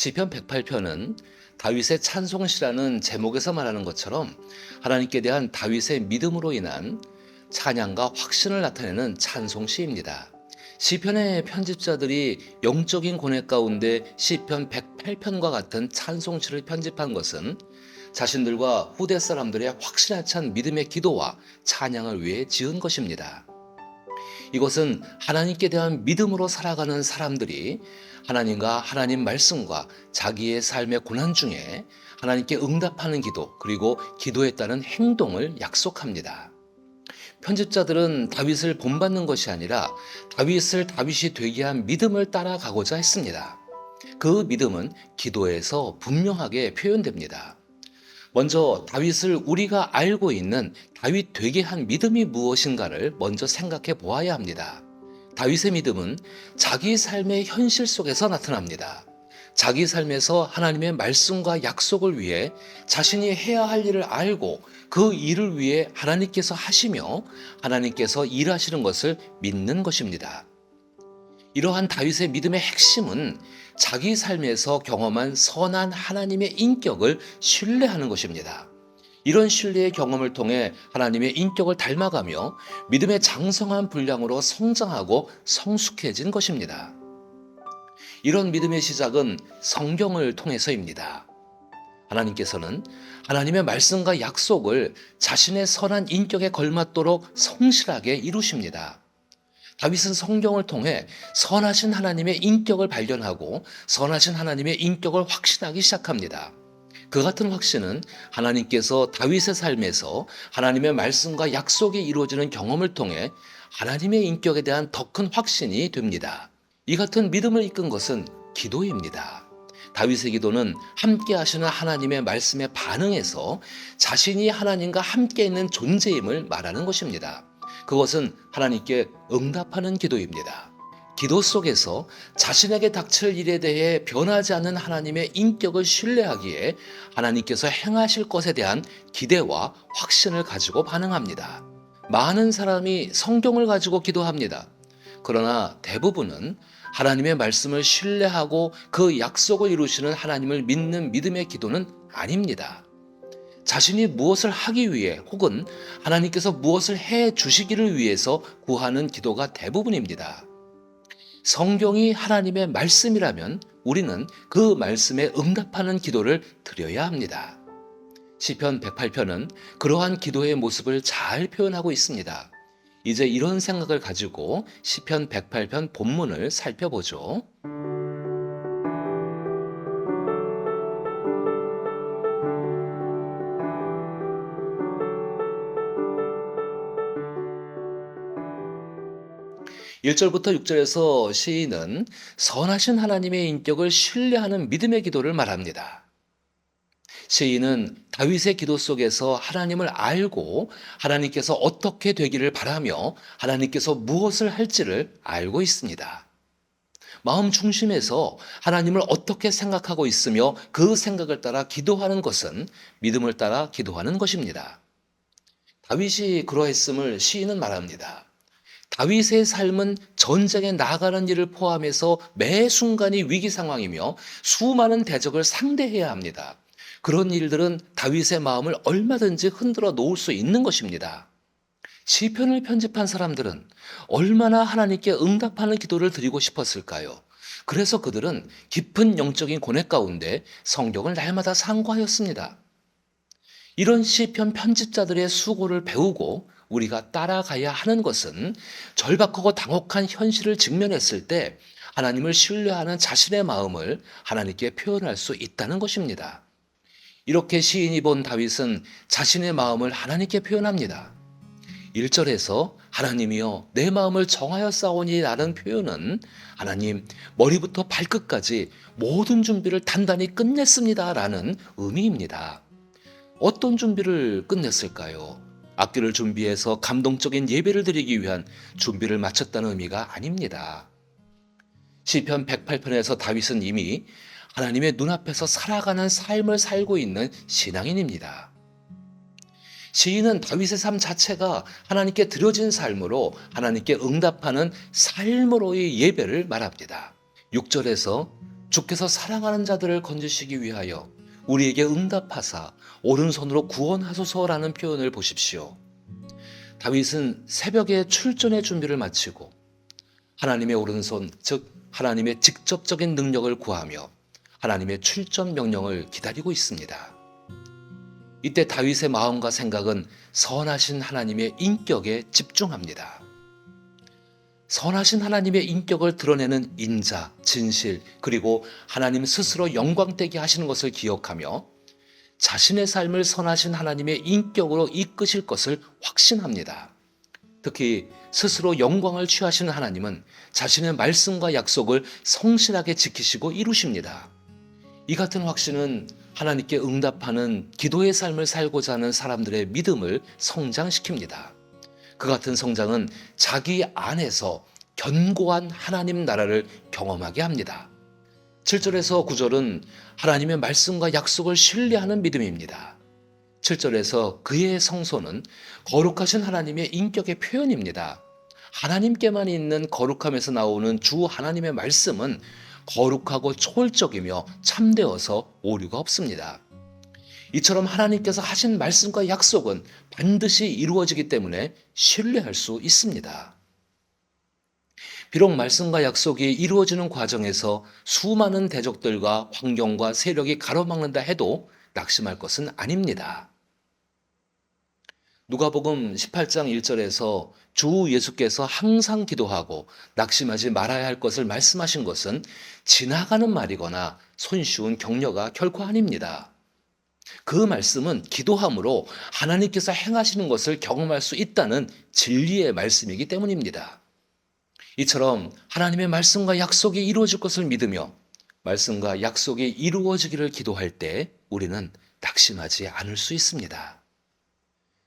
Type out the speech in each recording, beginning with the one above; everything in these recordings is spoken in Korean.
시편 108편은 다윗의 찬송시라는 제목에서 말하는 것처럼 하나님께 대한 다윗의 믿음으로 인한 찬양과 확신을 나타내는 찬송시입니다. 시편의 편집자들이 영적인 고뇌 가운데 시편 108편과 같은 찬송시를 편집한 것은 자신들과 후대 사람들의 확신에 찬 믿음의 기도와 찬양을 위해 지은 것입니다. 이것은 하나님께 대한 믿음으로 살아가는 사람들이 하나님과 하나님 말씀과 자기의 삶의 고난 중에 하나님께 응답하는 기도, 그리고 기도에 따른 행동을 약속합니다. 편집자들은 다윗을 본받는 것이 아니라 다윗을 다윗이 되게 한 믿음을 따라가고자 했습니다. 그 믿음은 기도에서 분명하게 표현됩니다. 먼저 다윗을 우리가 알고 있는 다윗 되게 한 믿음이 무엇인가를 먼저 생각해 보아야 합니다. 다윗의 믿음은 자기 삶의 현실 속에서 나타납니다. 자기 삶에서 하나님의 말씀과 약속을 위해 자신이 해야 할 일을 알고 그 일을 위해 하나님께서 하시며 하나님께서 일하시는 것을 믿는 것입니다. 이러한 다윗의 믿음의 핵심은 자기 삶에서 경험한 선한 하나님의 인격을 신뢰하는 것입니다. 이런 신뢰의 경험을 통해 하나님의 인격을 닮아가며 믿음의 장성한 분량으로 성장하고 성숙해진 것입니다. 이런 믿음의 시작은 성경을 통해서입니다. 하나님께서는 하나님의 말씀과 약속을 자신의 선한 인격에 걸맞도록 성실하게 이루십니다. 다윗은 성경을 통해 선하신 하나님의 인격을 발견하고 선하신 하나님의 인격을 확신하기 시작합니다. 그 같은 확신은 하나님께서 다윗의 삶에서 하나님의 말씀과 약속이 이루어지는 경험을 통해 하나님의 인격에 대한 더 큰 확신이 됩니다. 이 같은 믿음을 이끈 것은 기도입니다. 다윗의 기도는 함께 하시는 하나님의 말씀에 반응해서 자신이 하나님과 함께 있는 존재임을 말하는 것입니다. 그것은 하나님께 응답하는 기도입니다. 기도 속에서 자신에게 닥칠 일에 대해 변하지 않는 하나님의 인격을 신뢰하기에 하나님께서 행하실 것에 대한 기대와 확신을 가지고 반응합니다. 많은 사람이 성경을 가지고 기도합니다. 그러나 대부분은 하나님의 말씀을 신뢰하고 그 약속을 이루시는 하나님을 믿는 믿음의 기도는 아닙니다. 자신이 무엇을 하기 위해 혹은 하나님께서 무엇을 해 주시기를 위해서 구하는 기도가 대부분입니다. 성경이 하나님의 말씀이라면 우리는 그 말씀에 응답하는 기도를 드려야 합니다. 시편 108편은 그러한 기도의 모습을 잘 표현하고 있습니다. 이제 이런 생각을 가지고 시편 108편 본문을 살펴보죠. 1절부터 6절에서 시인은 선하신 하나님의 인격을 신뢰하는 믿음의 기도를 말합니다. 시인은 다윗의 기도 속에서 하나님을 알고 하나님께서 어떻게 되기를 바라며 하나님께서 무엇을 할지를 알고 있습니다. 마음 중심에서 하나님을 어떻게 생각하고 있으며 그 생각을 따라 기도하는 것은 믿음을 따라 기도하는 것입니다. 다윗이 그러했음을 시인은 말합니다. 다윗의 삶은 전쟁에 나가는 일을 포함해서 매 순간이 위기 상황이며 수많은 대적을 상대해야 합니다. 그런 일들은 다윗의 마음을 얼마든지 흔들어 놓을 수 있는 것입니다. 시편을 편집한 사람들은 얼마나 하나님께 응답하는 기도를 드리고 싶었을까요? 그래서 그들은 깊은 영적인 고뇌 가운데 성경을 날마다 상고하였습니다. 이런 시편 편집자들의 수고를 배우고 우리가 따라가야 하는 것은 절박하고 당혹한 현실을 직면했을 때 하나님을 신뢰하는 자신의 마음을 하나님께 표현할 수 있다는 것입니다. 이렇게 시인이 본 다윗은 자신의 마음을 하나님께 표현합니다. 1절에서 하나님이여 내 마음을 정하여 싸우니 라는 표현은 하나님 머리부터 발끝까지 모든 준비를 단단히 끝냈습니다 라는 의미입니다. 어떤 준비를 끝냈을까요? 악기를 준비해서 감동적인 예배를 드리기 위한 준비를 마쳤다는 의미가 아닙니다. 시편 108편에서 다윗은 이미 하나님의 눈앞에서 살아가는 삶을 살고 있는 신앙인입니다. 시인은 다윗의 삶 자체가 하나님께 드려진 삶으로 하나님께 응답하는 삶으로의 예배를 말합니다. 6절에서 주께서 사랑하는 자들을 건지시기 위하여 우리에게 응답하사 오른손으로 구원하소서라는 표현을 보십시오. 다윗은 새벽에 출전의 준비를 마치고 하나님의 오른손, 즉 하나님의 직접적인 능력을 구하며 하나님의 출전 명령을 기다리고 있습니다. 이때 다윗의 마음과 생각은 선하신 하나님의 인격에 집중합니다. 선하신 하나님의 인격을 드러내는 인자, 진실, 그리고 하나님 스스로 영광되게 하시는 것을 기억하며 자신의 삶을 선하신 하나님의 인격으로 이끄실 것을 확신합니다. 특히 스스로 영광을 취하시는 하나님은 자신의 말씀과 약속을 성실하게 지키시고 이루십니다. 이 같은 확신은 하나님께 응답하는 기도의 삶을 살고자 하는 사람들의 믿음을 성장시킵니다. 그 같은 성장은 자기 안에서 견고한 하나님 나라를 경험하게 합니다. 7절에서 9절은 하나님의 말씀과 약속을 신뢰하는 믿음입니다. 7절에서 그의 성소는 거룩하신 하나님의 인격의 표현입니다. 하나님께만 있는 거룩함에서 나오는 주 하나님의 말씀은 거룩하고 초월적이며 참되어서 오류가 없습니다. 이처럼 하나님께서 하신 말씀과 약속은 반드시 이루어지기 때문에 신뢰할 수 있습니다. 비록 말씀과 약속이 이루어지는 과정에서 수많은 대적들과 환경과 세력이 가로막는다 해도 낙심할 것은 아닙니다. 누가복음 18장 1절에서 주 예수께서 항상 기도하고 낙심하지 말아야 할 것을 말씀하신 것은 지나가는 말이거나 손쉬운 격려가 결코 아닙니다. 그 말씀은 기도함으로 하나님께서 행하시는 것을 경험할 수 있다는 진리의 말씀이기 때문입니다. 이처럼 하나님의 말씀과 약속이 이루어질 것을 믿으며 말씀과 약속이 이루어지기를 기도할 때 우리는 낙심하지 않을 수 있습니다.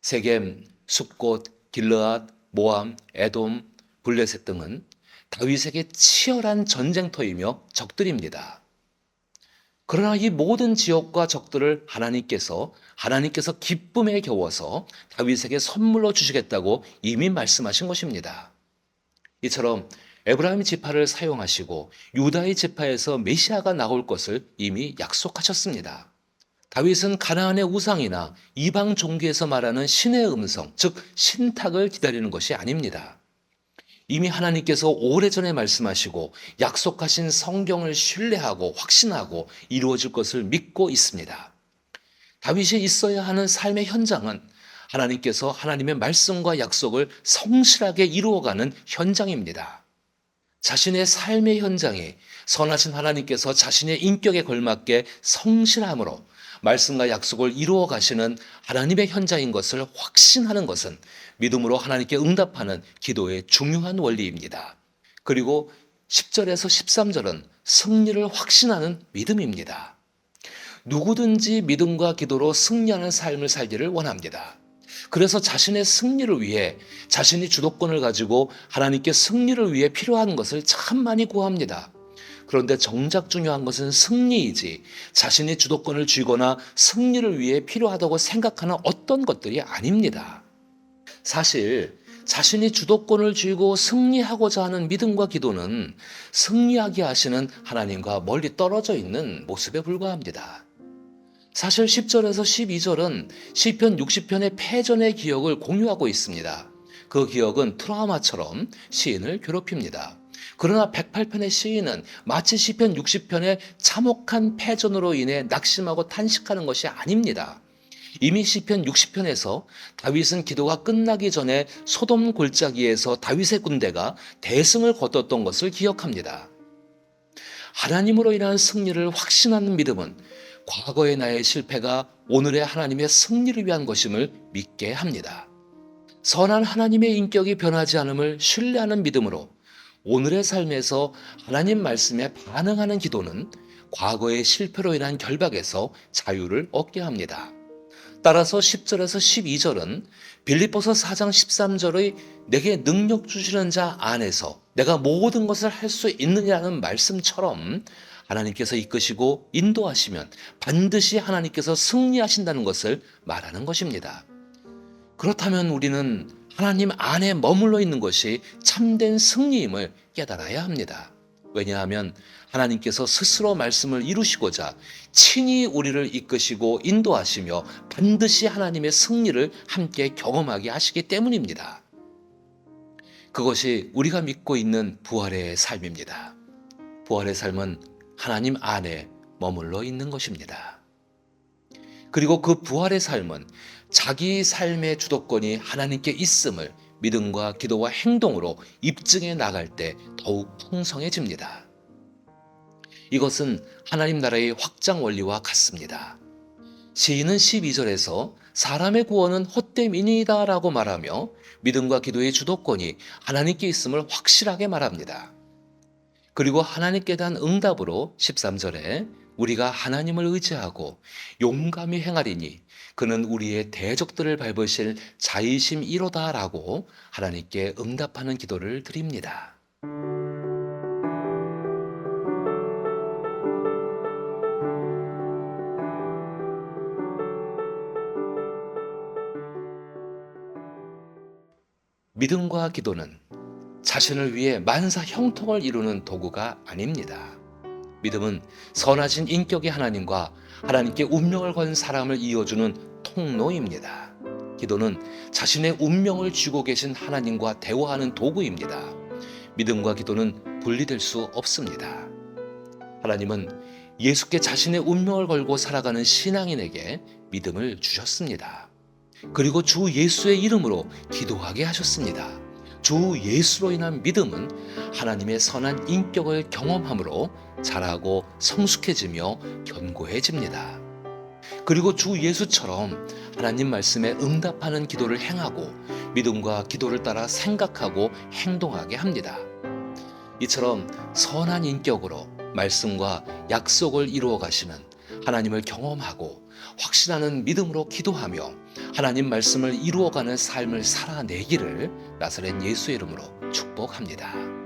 세겜, 숫곳, 길르앗, 모암, 에돔, 블레셋 등은 다윗에게 치열한 전쟁터이며 적들입니다. 그러나 이 모든 지역과 적들을 하나님께서 기쁨에 겨워서 다윗에게 선물로 주시겠다고 이미 말씀하신 것입니다. 이처럼 에브라임 지파를 사용하시고 유다의 지파에서 메시아가 나올 것을 이미 약속하셨습니다. 다윗은 가나안의 우상이나 이방 종교에서 말하는 신의 음성, 즉 신탁을 기다리는 것이 아닙니다. 이미 하나님께서 오래전에 말씀하시고 약속하신 성경을 신뢰하고 확신하고 이루어질 것을 믿고 있습니다. 다윗이 있어야 하는 삶의 현장은 하나님께서 하나님의 말씀과 약속을 성실하게 이루어가는 현장입니다. 자신의 삶의 현장에 선하신 하나님께서 자신의 인격에 걸맞게 성실함으로 말씀과 약속을 이루어 가시는 하나님의 현장인 것을 확신하는 것은 믿음으로 하나님께 응답하는 기도의 중요한 원리입니다. 그리고 10절에서 13절은 승리를 확신하는 믿음입니다. 누구든지 믿음과 기도로 승리하는 삶을 살기를 원합니다. 그래서 자신의 승리를 위해 자신이 주도권을 가지고 하나님께 승리를 위해 필요한 것을 참 많이 구합니다. 그런데 정작 중요한 것은 승리이지 자신이 주도권을 쥐거나 승리를 위해 필요하다고 생각하는 어떤 것들이 아닙니다. 사실 자신이 주도권을 쥐고 승리하고자 하는 믿음과 기도는 승리하게 하시는 하나님과 멀리 떨어져 있는 모습에 불과합니다. 사실 10절에서 12절은 시편 60편의 패전의 기억을 공유하고 있습니다. 그 기억은 트라우마처럼 시인을 괴롭힙니다. 그러나 108편의 시인은 마치 시편 60편의 참혹한 패전으로 인해 낙심하고 탄식하는 것이 아닙니다. 이미 시편 60편에서 다윗은 기도가 끝나기 전에 소돔 골짜기에서 다윗의 군대가 대승을 거뒀던 것을 기억합니다. 하나님으로 인한 승리를 확신하는 믿음은 과거의 나의 실패가 오늘의 하나님의 승리를 위한 것임을 믿게 합니다. 선한 하나님의 인격이 변하지 않음을 신뢰하는 믿음으로 오늘의 삶에서 하나님 말씀에 반응하는 기도는 과거의 실패로 인한 결박에서 자유를 얻게 합니다. 따라서 10절에서 12절은 빌립보서 4장 13절의 내게 능력 주시는 자 안에서 내가 모든 것을 할 수 있느냐는 말씀처럼 하나님께서 이끄시고 인도하시면 반드시 하나님께서 승리하신다는 것을 말하는 것입니다. 그렇다면 우리는 하나님 안에 머물러 있는 것이 참된 승리임을 깨달아야 합니다. 왜냐하면 하나님께서 스스로 말씀을 이루시고자 친히 우리를 이끄시고 인도하시며 반드시 하나님의 승리를 함께 경험하게 하시기 때문입니다. 그것이 우리가 믿고 있는 부활의 삶입니다. 부활의 삶은 하나님 안에 머물러 있는 것입니다. 그리고 그 부활의 삶은 자기 삶의 주도권이 하나님께 있음을 믿음과 기도와 행동으로 입증해 나갈 때 더욱 풍성해집니다. 이것은 하나님 나라의 확장 원리와 같습니다. 시인은 12절에서 사람의 구원은 헛됨이니이다 라고 말하며 믿음과 기도의 주도권이 하나님께 있음을 확실하게 말합니다. 그리고 하나님께 대한 응답으로 13절에 우리가 하나님을 의지하고 용감히 행하리니 그는 우리의 대적들을 밟으실 자이심이로다 라고 하나님께 응답하는 기도를 드립니다. 믿음과 기도는 자신을 위해 만사 형통을 이루는 도구가 아닙니다. 믿음은 선하신 인격의 하나님과 하나님께 운명을 건 사람을 이어주는 통로입니다. 기도는 자신의 운명을 쥐고 계신 하나님과 대화하는 도구입니다. 믿음과 기도는 분리될 수 없습니다. 하나님은 예수께 자신의 운명을 걸고 살아가는 신앙인에게 믿음을 주셨습니다. 그리고 주 예수의 이름으로 기도하게 하셨습니다. 주 예수로 인한 믿음은 하나님의 선한 인격을 경험함으로 자라고 성숙해지며 견고해집니다. 그리고 주 예수처럼 하나님 말씀에 응답하는 기도를 행하고 믿음과 기도를 따라 생각하고 행동하게 합니다. 이처럼 선한 인격으로 말씀과 약속을 이루어 가시는 하나님을 경험하고 확신하는 믿음으로 기도하며 하나님 말씀을 이루어가는 삶을 살아내기를 나사렛 예수의 이름으로 축복합니다.